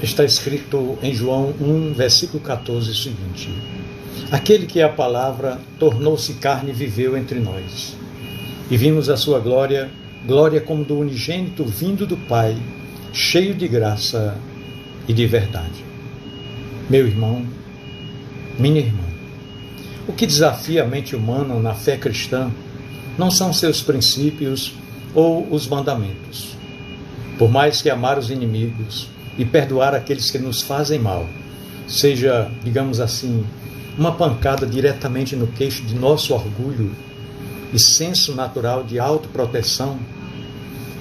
Está escrito em João 1, versículo 14, o seguinte: aquele que é a palavra tornou-se carne e viveu entre nós. E vimos a sua glória, glória como do unigênito vindo do Pai, cheio de graça e de verdade. Meu irmão, minha irmã, o que desafia a mente humana na fé cristã não são seus princípios ou os mandamentos. Por mais que amar os inimigos e perdoar aqueles que nos fazem mal seja, digamos assim, uma pancada diretamente no queixo de nosso orgulho e senso natural de autoproteção,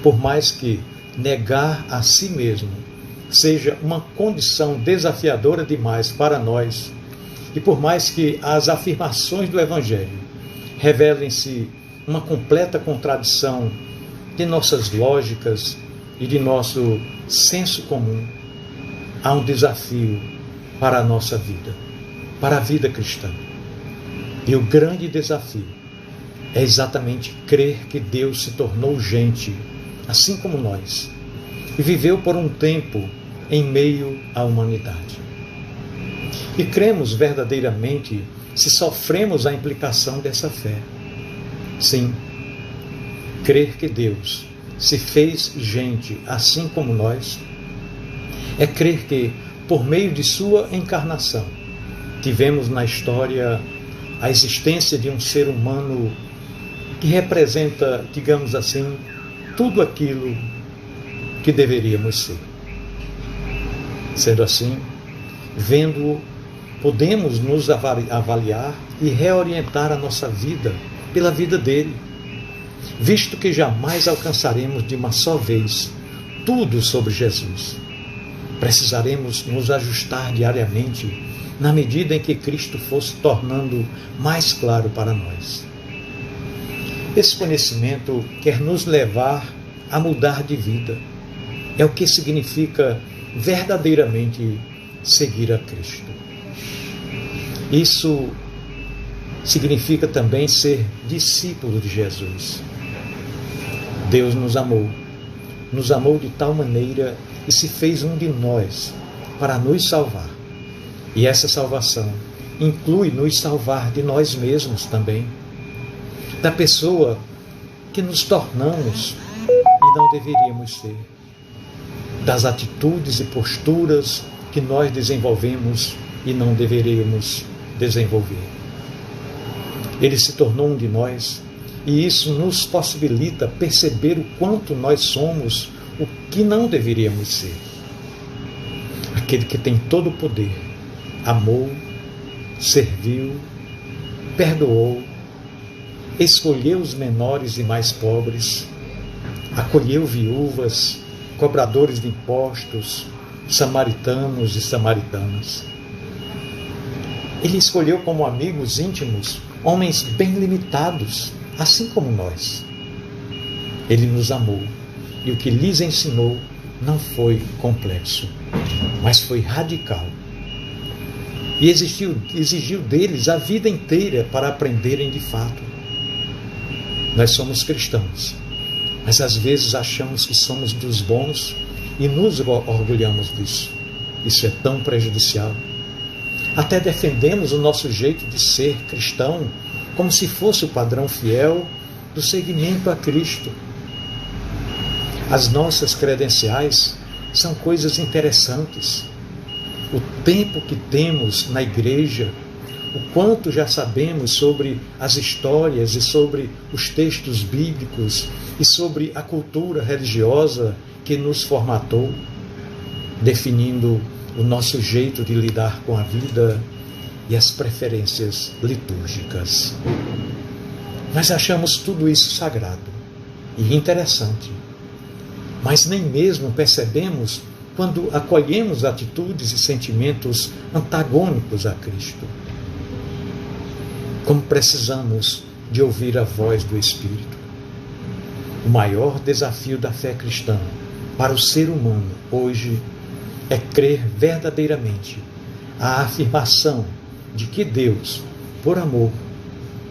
por mais que negar a si mesmo seja uma condição desafiadora demais para nós, e por mais que as afirmações do Evangelho revelem-se uma completa contradição de nossas lógicas e de nosso senso comum, há um desafio para a nossa vida, para a vida cristã. E o grande desafio é exatamente crer que Deus se tornou gente, assim como nós, e viveu por um tempo em meio à humanidade. E cremos verdadeiramente se sofremos a implicação dessa fé. Sim, crer que Deus se fez gente assim como nós é crer que, por meio de sua encarnação, tivemos na história a existência de um ser humano que representa, digamos assim, tudo aquilo que deveríamos ser. Sendo assim, vendo-o, podemos nos avaliar e reorientar a nossa vida pela vida dele, visto que jamais alcançaremos de uma só vez tudo sobre Jesus. Precisaremos nos ajustar diariamente na medida em que Cristo fosse tornando mais claro para nós. Esse conhecimento quer nos levar a mudar de vida. É o que significa verdadeiramente seguir a Cristo. Isso significa também ser discípulo de Jesus. Deus nos amou de tal maneira e se fez um de nós para nos salvar. E essa salvação inclui nos salvar de nós mesmos também, da pessoa que nos tornamos e não deveríamos ser, das atitudes e posturas que nós desenvolvemos e não deveríamos desenvolver. Ele se tornou um de nós e isso nos possibilita perceber o quanto nós somos o que não deveríamos ser. Aquele que tem todo o poder, amou, serviu, perdoou, escolheu os menores e mais pobres, acolheu viúvas, cobradores de impostos, samaritanos e samaritanas. Ele escolheu como amigos íntimos homens bem limitados, assim como nós. Ele nos amou e o que lhes ensinou não foi complexo, mas foi radical. E exigiu deles a vida inteira para aprenderem de fato. Nós somos cristãos, mas às vezes achamos que somos dos bons e nos orgulhamos disso. Isso é tão prejudicial. Até defendemos o nosso jeito de ser cristão como se fosse o padrão fiel do seguimento a Cristo. As nossas credenciais são coisas interessantes. O tempo que temos na igreja, o quanto já sabemos sobre as histórias e sobre os textos bíblicos e sobre a cultura religiosa que nos formatou, definindo o nosso jeito de lidar com a vida e as preferências litúrgicas. Nós achamos tudo isso sagrado e interessante, mas nem mesmo percebemos quando acolhemos atitudes e sentimentos antagônicos a Cristo. Como precisamos de ouvir a voz do Espírito. O maior desafio da fé cristã para o ser humano hoje é crer verdadeiramente a afirmação de que Deus, por amor,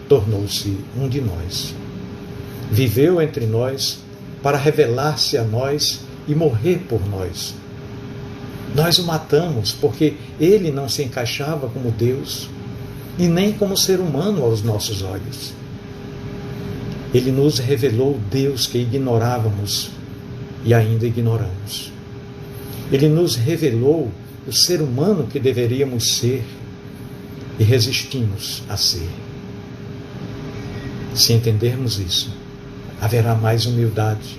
tornou-se um de nós. Viveu entre nós para revelar-se a nós e morrer por nós. Nós o matamos porque ele não se encaixava como Deus e nem como ser humano aos nossos olhos. Ele nos revelou o Deus que ignorávamos e ainda ignoramos. Ele nos revelou o ser humano que deveríamos ser e resistimos a ser. Se entendermos isso, haverá mais humildade,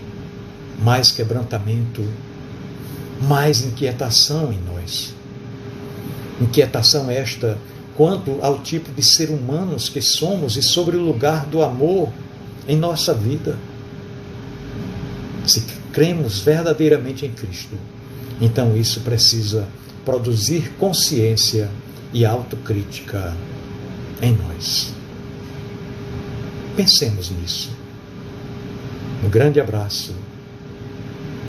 mais quebrantamento, mais inquietação em nós. Inquietação esta quanto ao tipo de ser humanos que somos e sobre o lugar do amor em nossa vida. Se cremos verdadeiramente em Cristo, então isso precisa produzir consciência e autocrítica em nós. Pensemos nisso. Um grande abraço